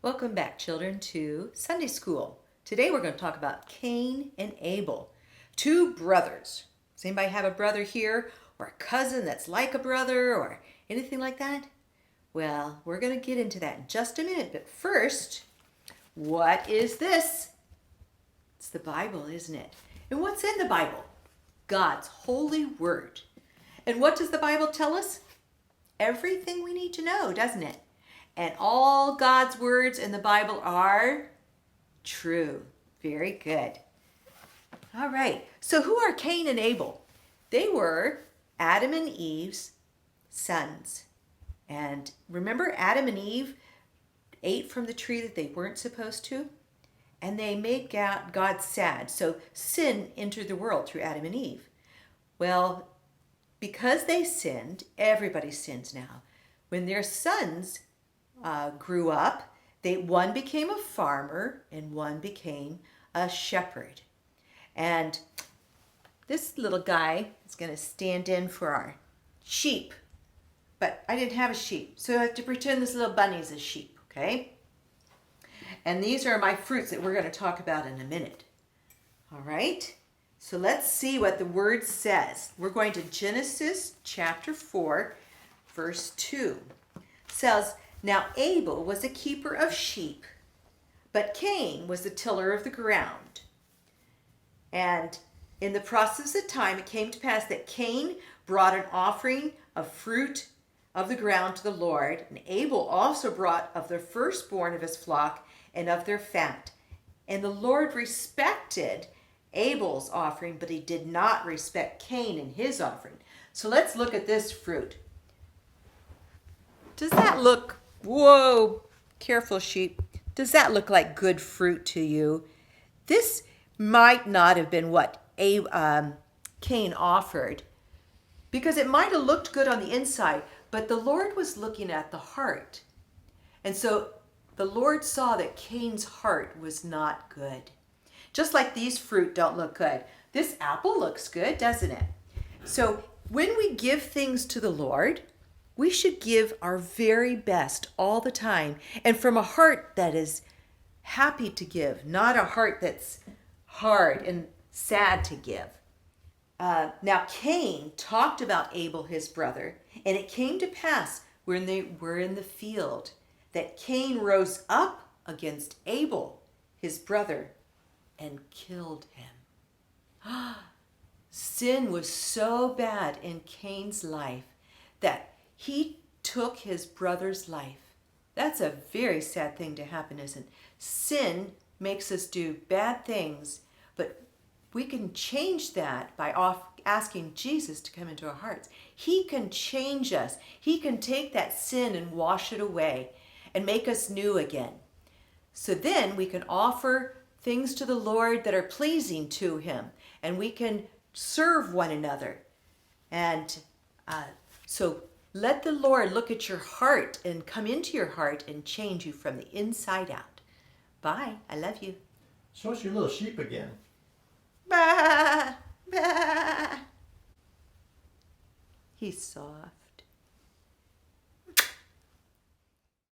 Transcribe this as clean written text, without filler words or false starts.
Welcome back, children, to Sunday School. Today we're going to talk about Cain and Abel, two brothers. Does anybody have a brother here or a cousin that's like a brother or anything like that? Well, we're going to get into that in just a minute. But first, what is this? It's the Bible, isn't it? And what's in the Bible? God's holy word. And what does the Bible tell us? Everything we need to know, doesn't it? And all God's words in the Bible are true. Very good. All right. So who are Cain and Abel? They were Adam and Eve's sons. And remember, Adam and Eve ate from the tree that they weren't supposed to? And they made God sad. So sin entered the world through Adam and Eve. Well, because they sinned, everybody sins now. When their sons grew up, one became a farmer and one became a shepherd. And this little guy is going to stand in for our sheep. But I didn't have a sheep, so I have to pretend this little bunny's a sheep, okay? And these are my fruits that we're going to talk about in a minute. All right? So let's see what the word says. We're going to Genesis chapter 4, verse 2. It says, "Now Abel was a keeper of sheep, but Cain was a tiller of the ground. And in the process of time, it came to pass that Cain brought an offering of fruit of the ground to the Lord, and Abel also brought of the firstborn of his flock and of their fat. And the Lord respected Abel's offering, but he did not respect Cain and his offering." So let's look at this fruit. Does that look, whoa, careful sheep, does that look like good fruit to you? This might not have been what Cain offered, because it might have looked good on the inside, but the Lord was looking at the heart. And so the Lord saw that Cain's heart was not good. Just like these fruit don't look good. This apple looks good, doesn't it? So when we give things to the Lord, we should give our very best all the time, and from a heart that is happy to give, not a heart that's hard and sad to give. Now Cain talked about Abel, his brother, and it came to pass when they were in the field that Cain rose up against Abel, his brother, and killed him. Sin was so bad in Cain's life that he took his brother's life. That's a very sad thing to happen, isn't it? Sin makes us do bad things, but we can change that by asking Jesus to come into our hearts. He can change us. He can take that sin and wash it away and make us new again. So then we can offer things to the Lord that are pleasing to him, and we can serve one another. And so let the Lord look at your heart and come into your heart and change you from the inside out. Bye. I love you. Show us your little sheep again. Bah, bah. He's soft.